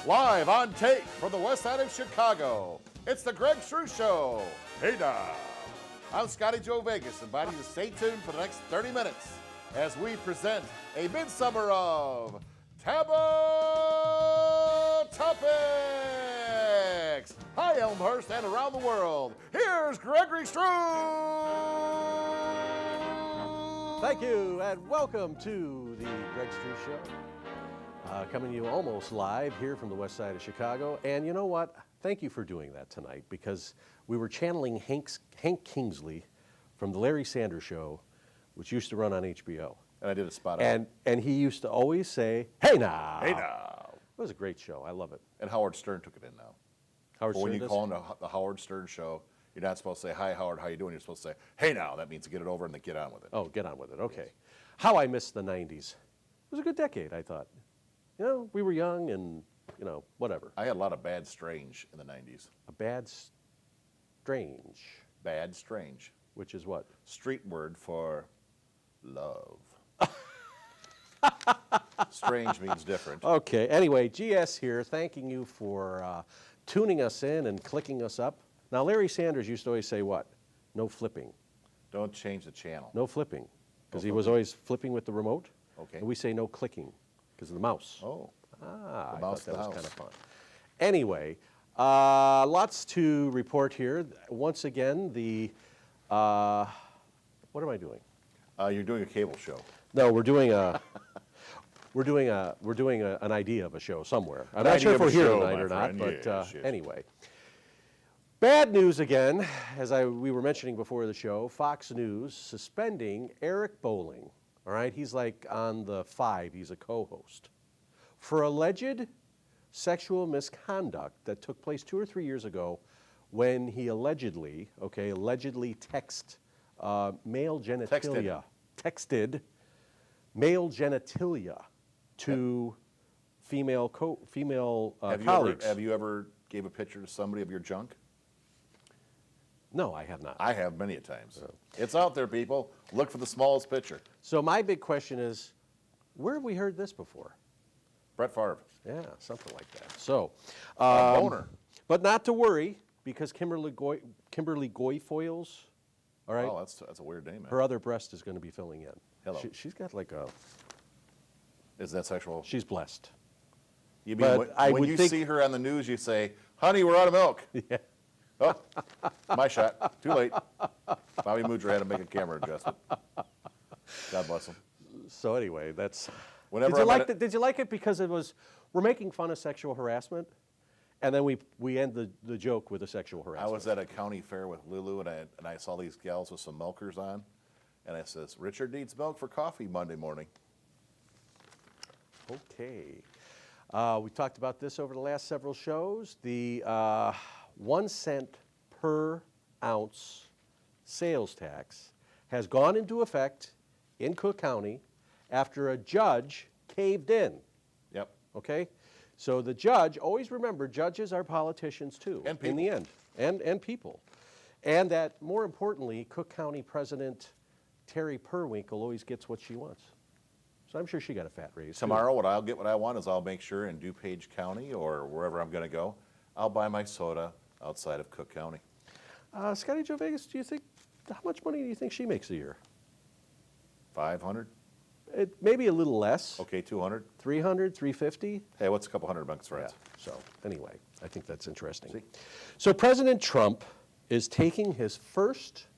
Live on tape from the west side of Chicago, it's the Greg Struss Show. Hey now. I'm Scotty Joe Vegas, inviting you to stay tuned for the next 30 minutes as we present a midsummer of Taboo Topics. Hi, Elmhurst and around the world. Here's Gregory Struss. Thank you, and welcome to the Greg Struss Show. Coming to you almost live here from the west side of Chicago. And you know what? Thank you for doing that tonight, because we were channeling Hank Kingsley from the Larry Sanders Show, which used to run on HBO. And I did a spot on and he used to always say, "Hey now." Hey now. It was a great show. I love it. And Howard Stern took it in now. Howard Stern when you does? call him the Howard Stern Show, you're not supposed to say, "Hi, Howard, how you doing?" You're supposed to say, "Hey now." That means to get it over and to get on with it. Oh, get on with it. Okay. Yes. How I missed the 90s. It was a good decade, I thought. You know, we were young and, you know, whatever. I had a lot of bad strange in the 90s. A bad strange. Bad strange. Which is what? Street word for love. Strange means different. Okay. Anyway, GS here, thanking you for tuning us in and clicking us up. Now, Larry Sanders used to always say what? No flipping. Don't change the channel. No flipping. Because he was always flipping with the remote. Okay. And we say no clicking because of the mouse. Oh. I mouse thought that was house. kind of fun. Anyway, lots to report here. Once again, what am I doing? You're doing a cable show. No, we're doing an idea of a show somewhere. I'm not sure if we're here tonight or not, but yes. Anyway. Bad news again, as we were mentioning before the show. Fox News suspending Eric Bolling. All right, he's like on the 5. He's a co-host for alleged sexual misconduct that took place 2 or 3 years ago, when he allegedly texted male genitalia. Texted male genitalia to female colleagues. Have you ever gave a picture to somebody of your junk? No, I have not. I have many a times. It's out there, people. Look for the smallest picture. So my big question is, where have we heard this before? Brett Favre. Yeah, something like that. So, Boner. But not to worry, because Kimberly Guilfoyles, all right? Oh, that's a weird name, man. Her other breast is going to be filling in. Hello. She's got like a... Is that sexual? She's blessed. You mean when you see her on the news, you say, "Honey, we're out of milk." Yeah. Oh, my shot. Too late. Bobby Moodger had to make a camera adjustment. God bless him. So anyway, that's... Whenever Did you like it because we're making fun of sexual harassment, and then we end the joke with a sexual harassment. I was at a county fair with Lulu, and I saw these gals with some milkers on, and I says, "Richard needs milk for coffee Monday morning." Okay. We talked about this over the last several shows. The 1 cent per ounce sales tax has gone into effect in Cook County after a judge caved in. Yep. Okay? So the judge, always remember, judges are politicians too. And people. In the end. And people. And that, more importantly, Cook County President Terry Perwinkle always gets what she wants. So I'm sure she got a fat raise. Tomorrow, what I want is I'll make sure in DuPage County or wherever I'm going to go, I'll buy my soda outside of Cook County. Scotty Joe Vegas, how much money do you think she makes a year? 500? Maybe a little less. Okay, 200? 300, 350? Hey, what's a couple $100, friends? Yeah. So anyway, I think that's interesting. See? So President Trump is taking his first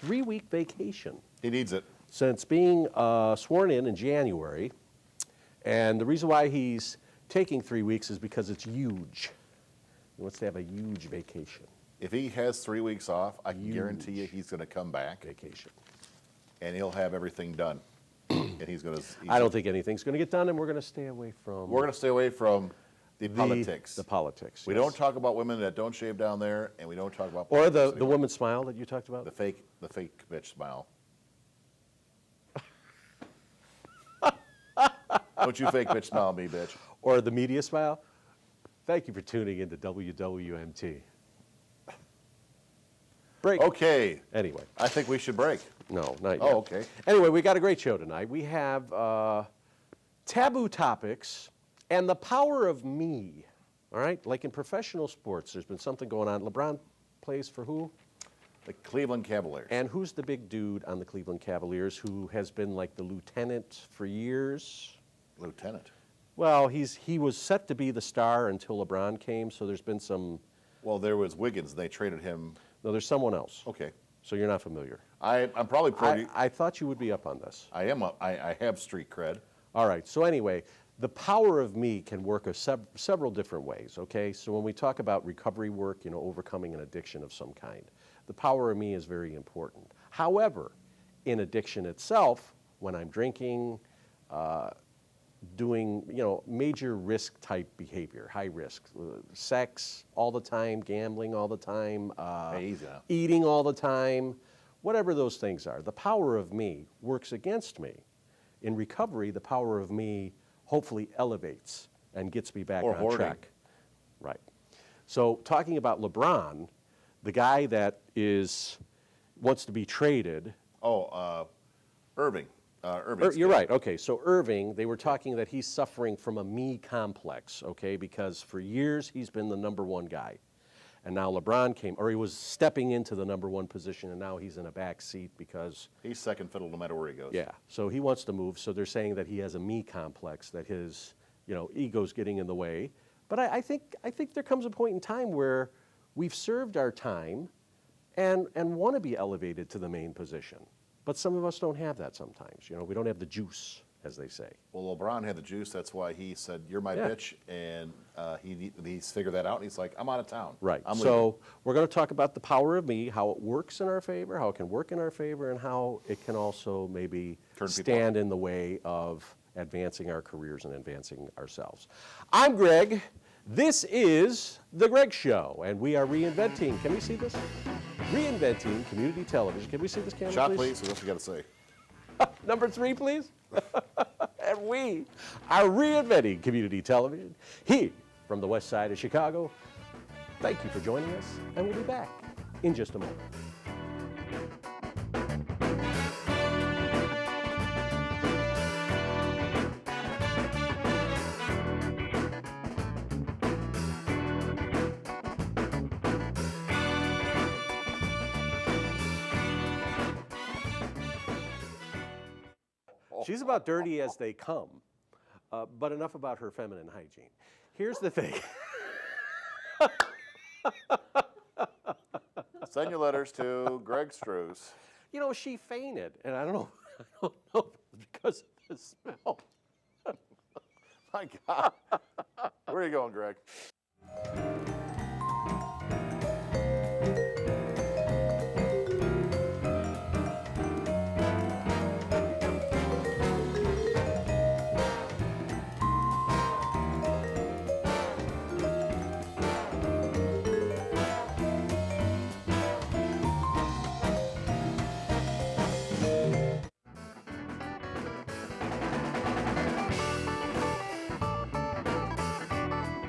3-week vacation. He needs it. Since being sworn in January. And the reason why he's taking 3 weeks is because it's huge. He wants to have a huge vacation. If he has 3 weeks off, I can guarantee you he's going to come back. Vacation. And he'll have everything done. And he's going to... I don't think anything's going to get done, and we're going to stay away from... We're going to stay away from the politics. The politics, We yes. don't talk about women that don't shave down there, and we don't talk about... Or politics the anymore. woman smile that you talked about? The fake bitch smile. Don't you fake bitch smile at me, bitch. Or the media smile? Thank you for tuning in to WWMT. Break. Okay. Anyway. I think we should break. No, not yet. Oh, okay. Anyway, we got a great show tonight. We have taboo topics and the power of me. All right, like in professional sports, there's been something going on. LeBron plays for who? The Cleveland Cavaliers. And who's the big dude on the Cleveland Cavaliers who has been like the lieutenant for years? Lieutenant. Well, he was set to be the star until LeBron came, so there's been some... Well, there was Wiggins, and they traded him. No, there's someone else. Okay. So you're not familiar. I'm probably pretty... I thought you would be up on this. I am up. I have street cred. All right, so anyway, the power of me can work several different ways, okay? So when we talk about recovery work, overcoming an addiction of some kind, the power of me is very important. However, in addiction itself, when I'm drinking, doing, major risk type behavior, high risk, sex all the time, gambling all the time, eating all the time, whatever those things are, the power of me works against me. In recovery, the power of me hopefully elevates and gets me back on track. Right. So talking about LeBron, the guy that wants to be traded. Irving. You're right. Okay, so Irving, they were talking that he's suffering from a me complex, okay, because for years he's been the number one guy. And now LeBron came, or he was stepping into the number one position, and now he's in a back seat because... He's second fiddle no matter where he goes. Yeah, so he wants to move, so they're saying that he has a me complex, that his, ego's getting in the way. But I think there comes a point in time where we've served our time and want to be elevated to the main position. But some of us don't have that sometimes. We don't have the juice, as they say. Well, LeBron had the juice. That's why he said, "You're my bitch," and he's figured that out. And he's like, "I'm out of town." Right. I'm so leaving. We're going to talk about the power of me, how it works in our favor, how it can work in our favor, and how it can also maybe stand in the way of advancing our careers and advancing ourselves. I'm Greg. This is The Greg Show, and we are reinventing. Can we see this? Reinventing community television. Can we see this camera, Shot, please? please. What you got to say? Number 3, please. And we are reinventing community television here from the west side of Chicago. Thank you for joining us, and we'll be back in just a moment. She's about dirty as they come, but enough about her feminine hygiene. Here's the thing. Send your letters to Greg Struss. She fainted, and I don't know if it's because of the smell. My God. Where are you going, Greg?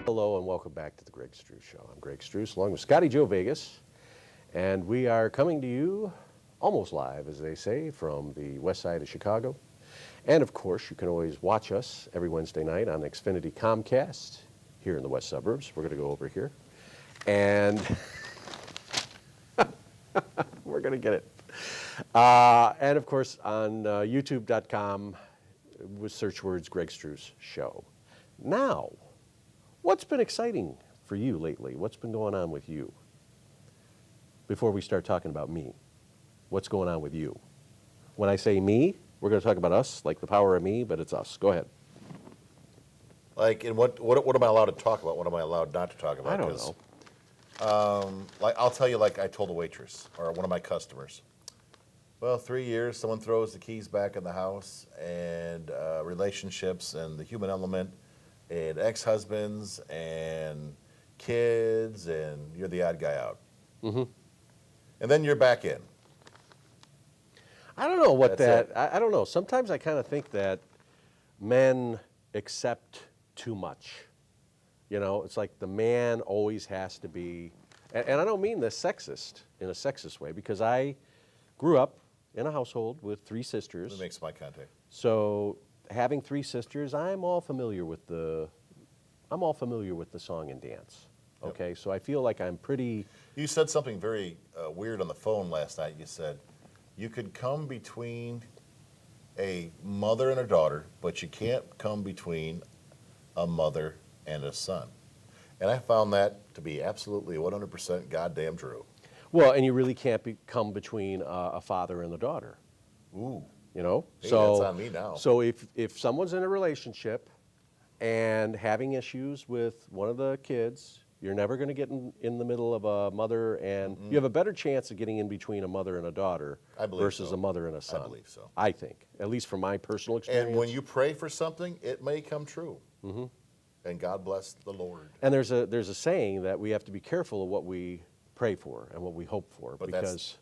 Hello and welcome back to the Greg Struss Show. I'm Greg Struss along with Scotty Joe Vegas, and we are coming to you almost live, as they say, from the west side of Chicago. And of course, you can always watch us every Wednesday night on Xfinity Comcast here in the west suburbs. We're going to go over here, and we're going to get it. And of course, on YouTube.com with search words Greg Struss Show. Now, what's been exciting for you lately? What's been going on with you? Before we start talking about me, what's going on with you? When I say me, we're going to talk about us, like the power of me, but it's us. Go ahead. Like, and what am I allowed to talk about? What am I allowed not to talk about? I don't know. Like, I'll tell you, like I told a waitress or one of my customers. Well, 3 years, someone throws the keys back in the house, and relationships and the human element, and ex-husbands and kids, and you're the odd guy out. Mm-hmm. And then you're back in. I don't know what I don't know. Sometimes I kind of think that men accept too much. It's like the man always has to be, and I don't mean this sexist, in a sexist way, because I grew up in a household with 3 sisters. That makes my contact. So having 3 sisters, I'm all familiar with the I'm all familiar with the song and dance. Okay, so I feel like I'm pretty. You said something very weird on the phone last night. You said you could come between a mother and a daughter, but you can't come between a mother and a son. And I found that to be absolutely 100% goddamn true. Well, and you really can't come between a father and a daughter. Ooh. You know, Hey, so that's on me now. So if someone's in a relationship and having issues with one of the kids, you're never going to get in the middle of a mother and you have a better chance of getting in between a mother and a daughter versus a mother and a son. I believe so. I think, at least from my personal experience. And when you pray for something, it may come true. Mm-hmm. And God bless the Lord. And there's a saying that we have to be careful of what we pray for and what we hope for, But because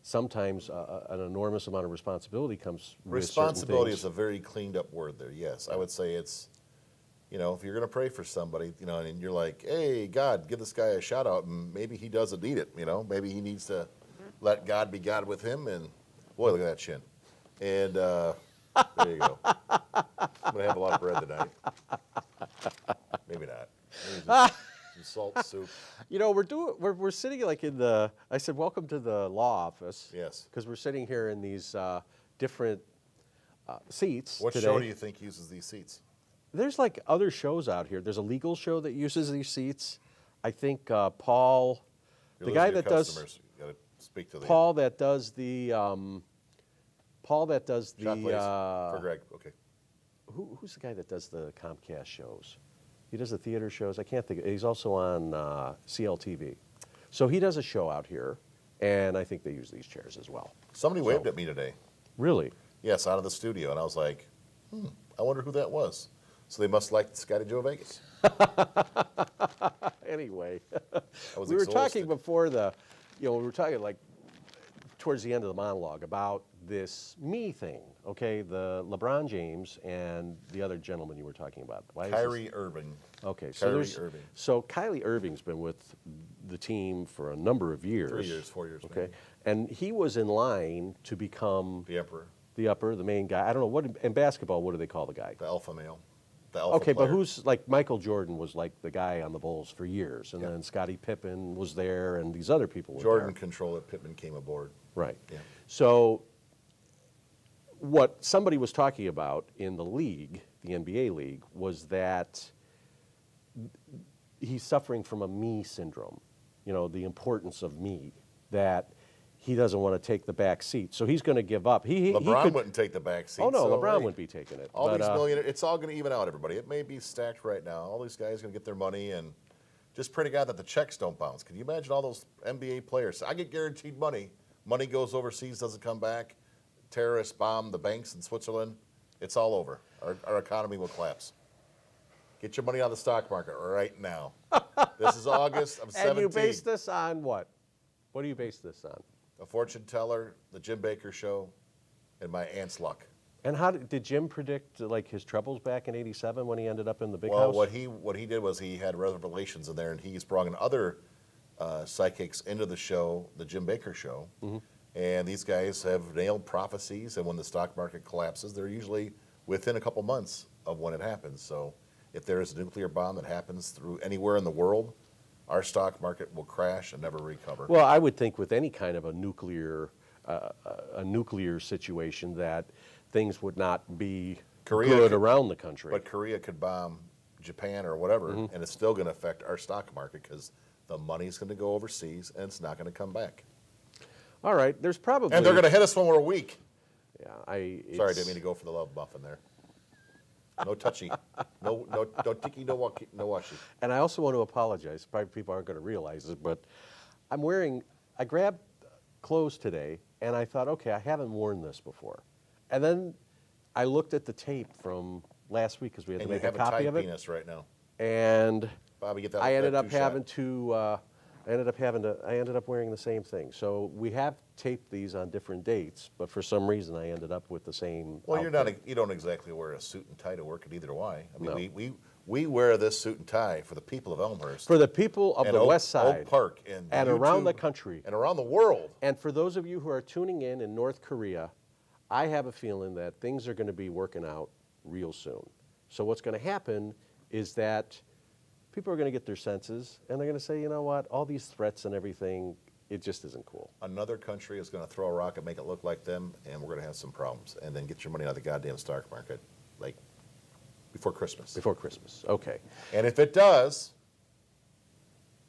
sometimes an enormous amount of responsibility comes with responsibility certain things. is a very cleaned up word there. Yes, I would say it's, you know, if you're going to pray for somebody, you know, and you're like, hey, God, give this guy a shout out, and maybe he doesn't need it, you know, maybe he needs to let God be God with him, and boy, look at that chin. And there you go. I'm going to have a lot of bread tonight. Maybe not. Maybe just some salt soup. You know, we're sitting like in the. I said, welcome to the law office. Yes. Because we're sitting here in these different seats. What today. show do you think uses these seats? There's like other shows out here. There's a legal show that uses these seats. I think Paul, You're the guy losing your that does customers. You got to speak to the Paul that does the shot, please, for Greg. Okay. Who's the guy that does the Comcast shows? He does the theater shows. I can't think. He's also on CLTV. So he does a show out here, and I think they use these chairs as well. Somebody waved at me today. Really? Yes, out of the studio, and I was like, I wonder who that was. So they must like Scotty Joe Vegas. Anyway, I was we were exhausted. talking before we were talking like towards the end of the monologue about this me thing, okay? The LeBron James and the other gentleman you were talking about. Why is Kyrie Irving. Okay, Irving. So Kylie Irving's been with the team for a number of years. 3 years, 4 years. Okay, maybe. and he was in line to become The Emperor. the main guy. I don't know what in basketball. What do they call the guy? The alpha male. The alpha Okay, player. but who's like Michael Jordan was like the guy on the Bulls for years, and Yeah. then Scottie Pippen was there, and these other people were Jordan there. controlled it. Pittman came aboard. Right. Yeah. So what somebody was talking about in the league, the NBA league, was that he's suffering from a me syndrome, you know, the importance of me, that he doesn't want to take the back seat. So he's going to give up. LeBron wouldn't take the back seat. Oh, no, so, LeBron hey, wouldn't be taking it. All But, these millionaires, it's all going to even out, everybody. It may be stacked right now. All these guys going to get their money, and just pray to God that the checks don't bounce. Can you imagine all those NBA players? I get guaranteed money. Money goes overseas, doesn't come back. Terrorists bomb the banks in Switzerland. It's all over. Our economy will collapse. Get your money on the stock market right now. This is August of 17. And you base this on what? What do you base this on? A fortune teller, the Jim Baker show, and my aunt's luck. And how did Jim predict like his troubles back in '87 when he ended up in the big Well, house? what he did was he had revelations in there, and he's brought in other psychics into the show, the Jim Baker show. Mm-hmm. And these guys have nailed prophecies, and when the stock market collapses, they're usually within a couple months of when it happens. So if there is a nuclear bomb that happens through anywhere in the world, our stock market will crash and never recover. Well, I would think with any kind of a nuclear situation that things would not be good around the country. But Korea could bomb Japan or whatever, Mm-hmm. and it's still going to affect our stock market because the money's going to go overseas and it's not going to come back. All right, there's probably And they're going to hit us when we're weak. Yeah, Sorry, I didn't mean to go for the love muffin there. No touchy, no tiki, no washi. And I also want to apologize. Probably people aren't going to realize it, but I grabbed clothes today, and I thought, okay, I haven't worn this before. And then I looked at the tape from last week because we had And to you make have a copy tight of it. penis right now. And Bobby, get that. I ended that up two-shot. having to. I ended up wearing the same thing. So we have taped these on different dates, but for some reason I ended up with the same. Well, outfit. you don't exactly wear a suit and tie to work, and neither do I. I mean, No. we wear this suit and tie for the people of Elmhurst. For the people of and the Oak, West Side Oak Park and around the YouTube country. and around the world. And for those of you who are tuning in North Korea, I have a feeling that things are going to be working out real soon. So what's going to happen is that people are going to get their senses, and they're going to say, you know what, all these threats and everything, it just isn't cool. Another country is going to throw a rock and make it look like them, and we're going to have some problems. And then get your money out of the goddamn stock market, like, before Christmas. Before Christmas, okay. And if it does,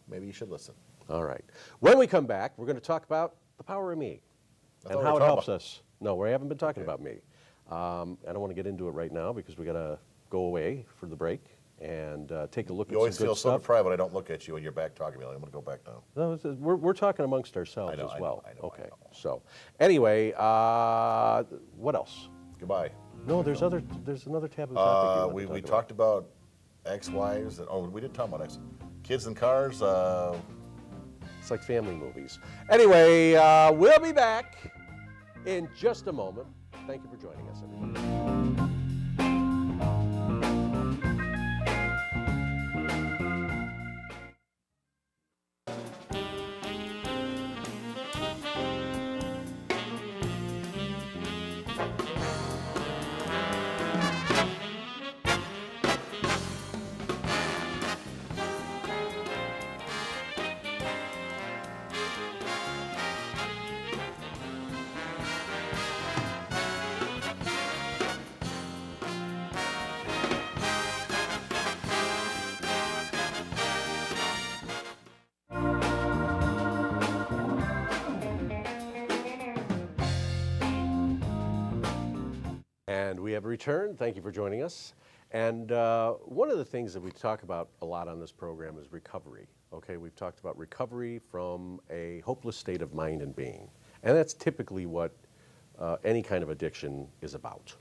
maybe you should listen. All right. When we come back, we're going to talk about the power of me I and thought we how were it talking helps about- us. No, we haven't been talking Okay. about me. I don't want to get into it right now because we got to go away for the break and take a look You at always some feel good so stuff. deprived when I don't look at you and you're back talking to me. Like, I'm going to go back now. No, we're talking amongst ourselves I know, as I know, well. I know, I Okay. know. So, anyway, what else? Goodbye. No, there's another taboo topic. We talked about ex-wives. We did talk about kids and cars. It's like family movies. Anyway, we'll be back in just a moment. Thank you for joining us, everybody. And we have returned. Thank you for joining us. And one of the things that we talk about a lot on this program is recovery. Okay, we've talked about recovery from a hopeless state of mind and being. And that's typically what any kind of addiction is about.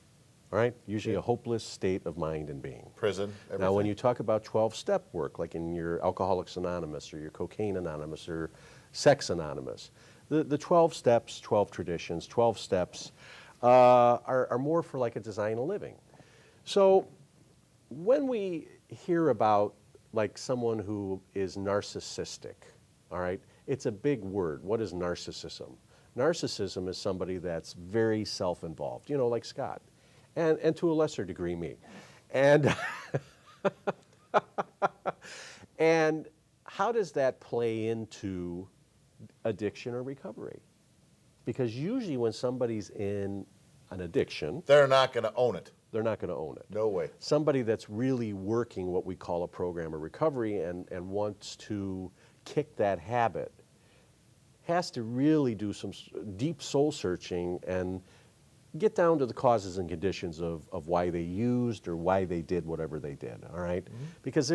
All right, usually a hopeless state of mind and being. Prison, everything. Now, when you talk about 12-step work, like in your Alcoholics Anonymous or your Cocaine Anonymous or Sex Anonymous, the 12 steps, 12 traditions, 12 steps are more for like a design of living. So when we hear about like someone who is narcissistic, all right, it's a big word. What is narcissism? Narcissism is somebody that's very self-involved, you know, like Scott. And to a lesser degree, me. And, and how does that play into addiction or recovery? Because usually when somebody's in an addiction, They're not going to own it. they're not going to own it. No way. Somebody that's really working what we call a program of recovery and wants to kick that habit has to really do some deep soul searching and get down to the causes and conditions of why they used or why they did whatever they did, all right? Mm-hmm. Because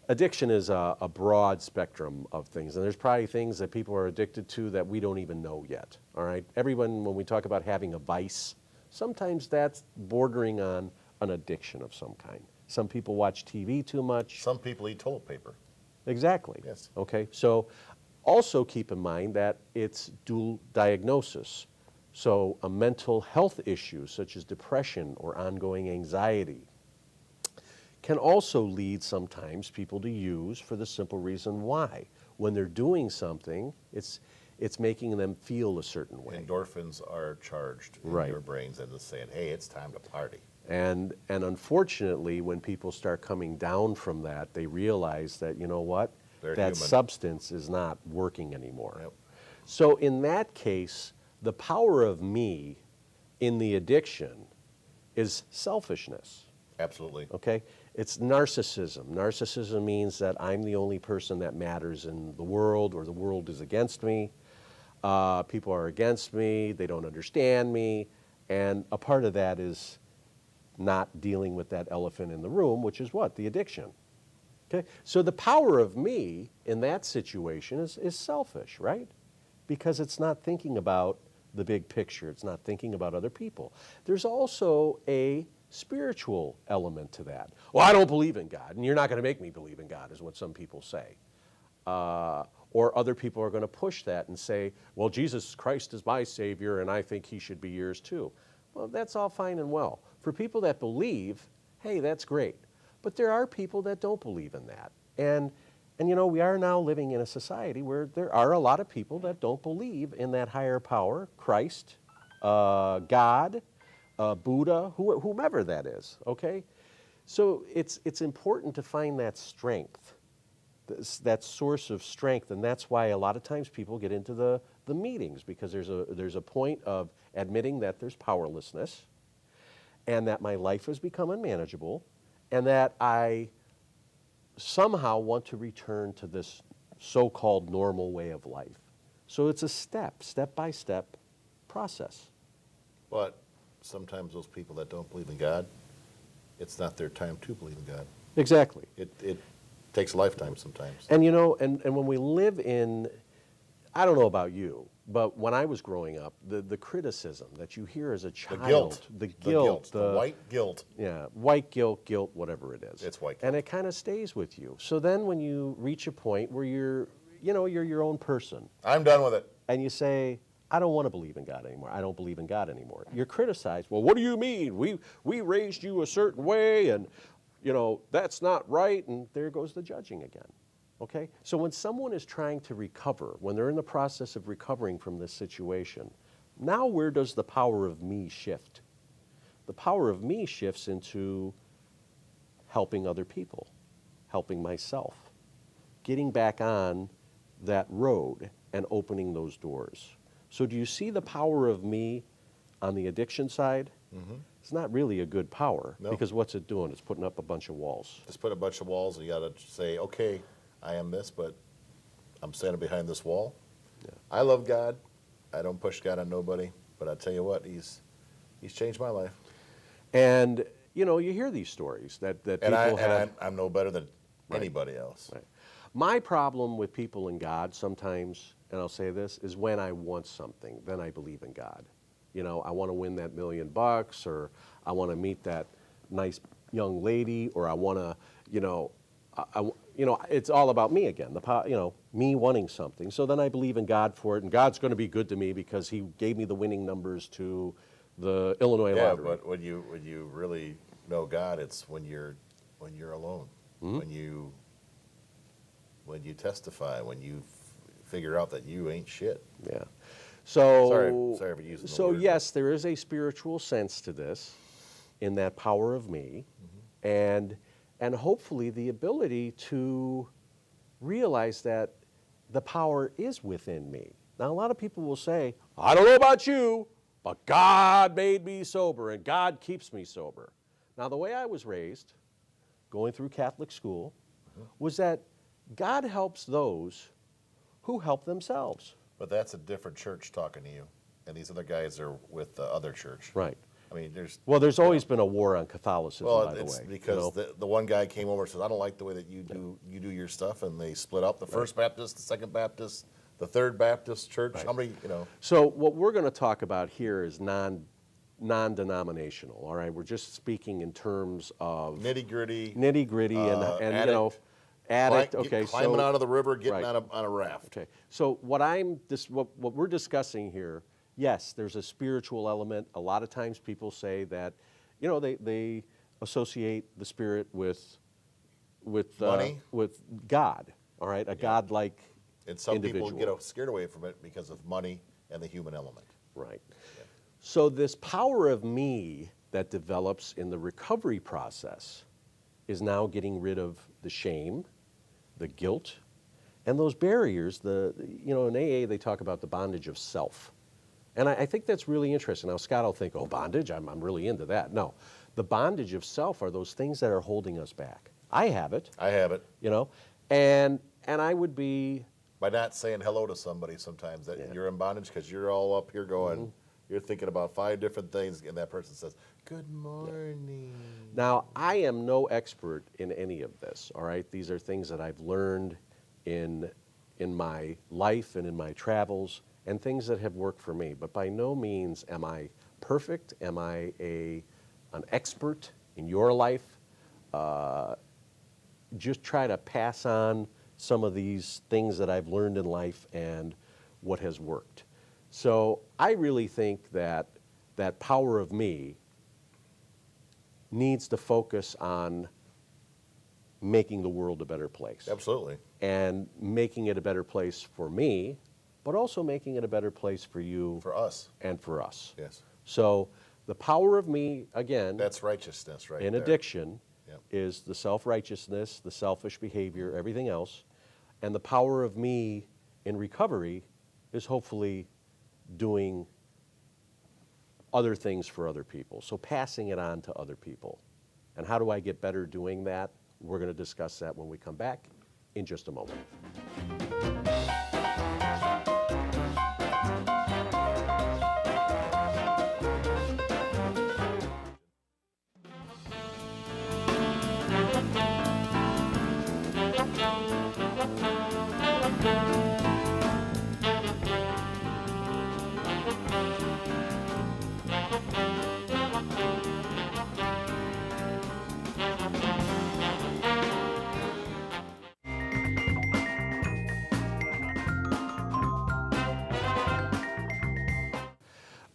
addiction is a broad spectrum of things, and there's probably things that people are addicted to that we don't even know yet, all right? Everyone, when we talk about having a vice, sometimes that's bordering on an addiction of some kind. Some people watch TV too much. Some people eat toilet paper. Exactly. Yes. Okay, so also keep in mind that it's dual diagnosis. So a mental health issue such as depression or ongoing anxiety can also lead sometimes people to use for the simple reason why. When they're doing something, it's making them feel a certain way. Endorphins are charged in Right. your brains and it's saying, hey, it's time to party. And unfortunately, when people start coming down from that, they realize that, you know what, They're that human. substance is not working anymore. Yep. So in that case, the power of me in the addiction is selfishness, Absolutely. okay? It's narcissism. Narcissism means that I'm the only person that matters in the world or the world is against me. People are against me, they don't understand me, and a part of that is not dealing with that elephant in the room, which is what? The addiction. Okay? So the power of me in that situation is selfish, right? Because it's not thinking about the big picture. It's not thinking about other people. There's also a spiritual element to that. Well, I don't believe in God, and you're not going to make me believe in God, is what some people say. Or other people are going to push that and say, well, Jesus Christ is my Savior, and I think he should be yours too. Well, that's all fine and well. For people that believe, hey, that's great. But there are people that don't believe in that. And you know, we are now living in a society where there are a lot of people that don't believe in that higher power, Christ, God, Buddha, whomever that is, okay? So it's important to find that strength, that source of strength, and that's why a lot of times people get into the meetings, because there's a point of admitting that there's powerlessness, and that my life has become unmanageable, and that I somehow want to return to this so-called normal way of life. So it's a step-by-step process. But sometimes those people that don't believe in God, it's not their time to believe in God. Exactly. It takes a lifetime sometimes. And you know, and when we live in, I don't know about you, but when I was growing up, the criticism that you hear as a child, the guilt, the white guilt. Yeah, white guilt, whatever it is. It's white guilt. And it kind of stays with you. So then when you reach a point where you're your own person, I'm done with it. and you say, I don't want to believe in God anymore. I don't believe in God anymore. You're criticized. Well, what do you mean? We raised you a certain way, and that's not right, and there goes the judging again. Okay? So when someone is trying to recover, when they're in the process of recovering from this situation, now where does the power of me shift? The power of me shifts into helping other people, helping myself, getting back on that road and opening those doors. So do you see the power of me on the addiction side? Mm-hmm. It's not really a good power, because what's it doing? It's putting up a bunch of walls. Just put a bunch of walls, and you got to say, okay, I am this, but I'm standing behind this wall. Yeah. I love God. I don't push God on nobody, but I tell you what, He's changed my life. And you hear these stories that people have. And I'm no better than anybody else. Right. My problem with people in God sometimes, and I'll say this, is when I want something, then I believe in God. I want to win that $1 million, or I want to meet that nice young lady, or I want to, it's all about me again. Me wanting something. So then I believe in God for it, and God's going to be good to me because He gave me the winning numbers to the Illinois lottery. Yeah, but when you really know God, it's when you're alone, mm-hmm. when you testify, when you figure out that you ain't shit. Yeah. So sorry for using the So word. Yes, there is a spiritual sense to this, in that power of me, mm-hmm. and hopefully the ability to realize that the power is within me. Now, a lot of people will say, I don't know about you, but God made me sober, and God keeps me sober. Now, the way I was raised, going through Catholic school, mm-hmm. was that God helps those who help themselves. But that's a different church talking to you, and these other guys are with the other church. Right. I mean, there's always been a war on Catholicism, by the way. Because the one guy came over and says, I don't like the way that you do your stuff, and they split up. The First Baptist, the Second Baptist, the Third Baptist Church. Right. How many, So what we're going to talk about here is non-denominational, all right? We're just speaking in terms of nitty-gritty, and addict. Okay, climbing out of the river, getting on a raft. Okay, so what we're discussing here, yes, there's a spiritual element. A lot of times people say that, they associate the spirit with money, with God. All right, a God-like and some individual. people get scared away from it because of money and the human element. Right. Yeah. So this power of me that develops in the recovery process is now getting rid of the shame, the guilt, and those barriers. In AA they talk about the bondage of self. And I think that's really interesting. Now, Scott will think, oh, bondage, I'm really into that. No, the bondage of self are those things that are holding us back. I have it. And I would be... By not saying hello to somebody sometimes, that you're in bondage because you're all up here going, mm-hmm. you're thinking about 5 different things, and that person says, good morning. Yeah. Now, I am no expert in any of this, all right? These are things that I've learned in my life and in my travels, and things that have worked for me. But by no means am I perfect. Am I an expert in your life? Just try to pass on some of these things that I've learned in life and what has worked. So I really think that power of me needs to focus on making the world a better place. Absolutely. And making it a better place for me, but also making it a better place for you. For us. And for us. Yes. So the power of me, again. That's righteousness right in there. Addiction Yep. is the self-righteousness, the selfish behavior, everything else. And the power of me in recovery is hopefully doing other things for other people. So passing it on to other people. And how do I get better doing that? We're going to discuss that when we come back in just a moment.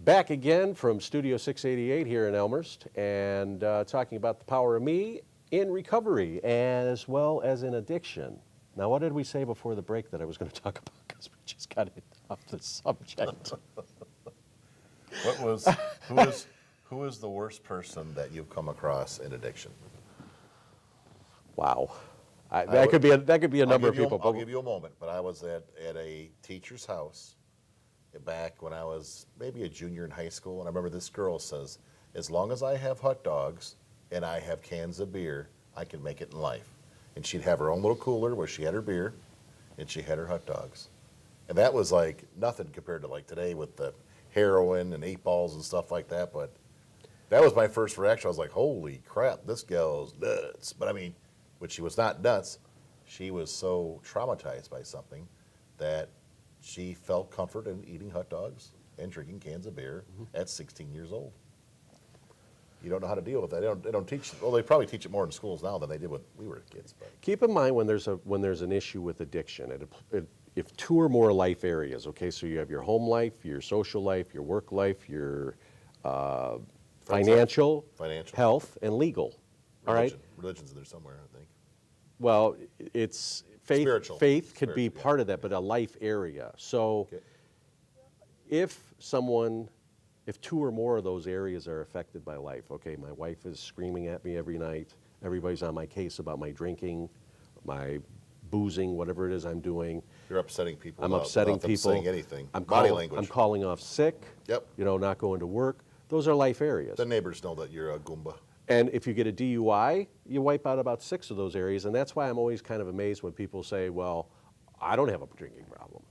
Back again from Studio 688 here in Elmhurst, and talking about the power of me in recovery as well as in addiction. Now, what did we say before the break that I was going to talk about? Because we just got off the subject. Who is the worst person that you've come across in addiction? Wow, that could be a number of people. I'll give you a moment, but I was at a teacher's house back when I was maybe a junior in high school, and I remember this girl says, as long as I have hot dogs and I have cans of beer, I can make it in life. And she'd have her own little cooler where she had her beer and she had her hot dogs. And that was like nothing compared to like today with the heroin and 8-balls and stuff like that. But that was my first reaction. I was like, holy crap, this gal's nuts. But I mean, when she was not nuts, she was so traumatized by something that she felt comfort in eating hot dogs and drinking cans of beer at 16 years old. You don't know how to deal with that. They don't teach. Well, they probably teach it more in schools now than they did when we were kids. But keep in mind when there's an issue with addiction, if two or more life areas. Okay, so you have your home life, your social life, your work life, your financial, health, and legal. All right, religion's in there somewhere, I think. Well, it's faith. Spiritual. Faith could be part of that, but a life area. So, if two or more of those areas are affected by life, okay, my wife is screaming at me every night. Everybody's on my case about my drinking, my boozing, whatever it is I'm doing. You're upsetting people. I'm upsetting without them people. saying anything. I'm Body language. I'm calling off sick. Yep. Not going to work. Those are life areas. The neighbors know that you're a Goomba. And if you get a DUI, you wipe out about 6 of those areas. And that's why I'm always kind of amazed when people say, well, I don't have a drinking problem.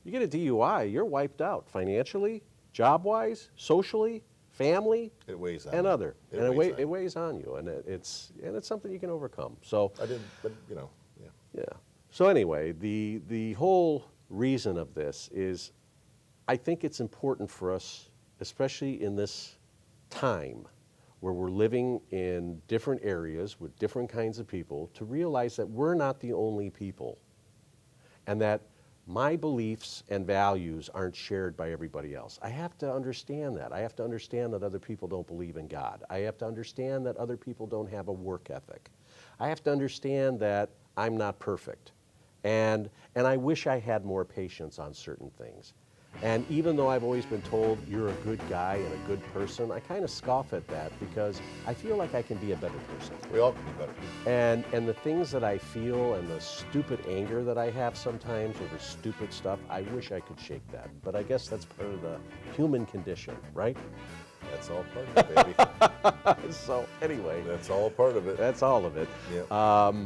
You get a DUI, you're wiped out financially, job-wise, socially, family, it weighs on and you. other. It weighs on you, and it's something you can overcome. So I didn't, but yeah. Yeah. So anyway, the whole reason of this is I think it's important for us, especially in this time where we're living in different areas with different kinds of people, to realize that we're not the only people and that my beliefs and values aren't shared by everybody else. I have to understand that. I have to understand that other people don't believe in God. I have to understand that other people don't have a work ethic. I have to understand that I'm not perfect. And I wish I had more patience on certain things. And even though I've always been told you're a good guy and a good person, I kind of scoff at that because I feel like I can be a better person. We all can be better. And the things that I feel and the stupid anger that I have sometimes over stupid stuff, I wish I could shake that. But I guess that's part of the human condition, right? That's all part of it, baby. So anyway. That's all part of it. That's all of it. Yeah.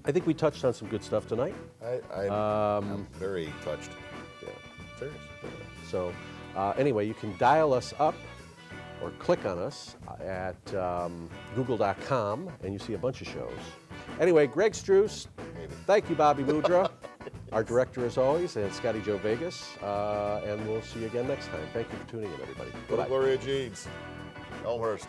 I think we touched on some good stuff tonight. I'm very touched. Yeah. Serious. So anyway, you can dial us up or click on us at google.com and you see a bunch of shows. Anyway, Greg Struss, thank you, Bobby Mudra, our director as always, and Scotty Joe Vegas, and we'll see you again next time. Thank you for tuning in, everybody. Gloria Jeans, Elmhurst.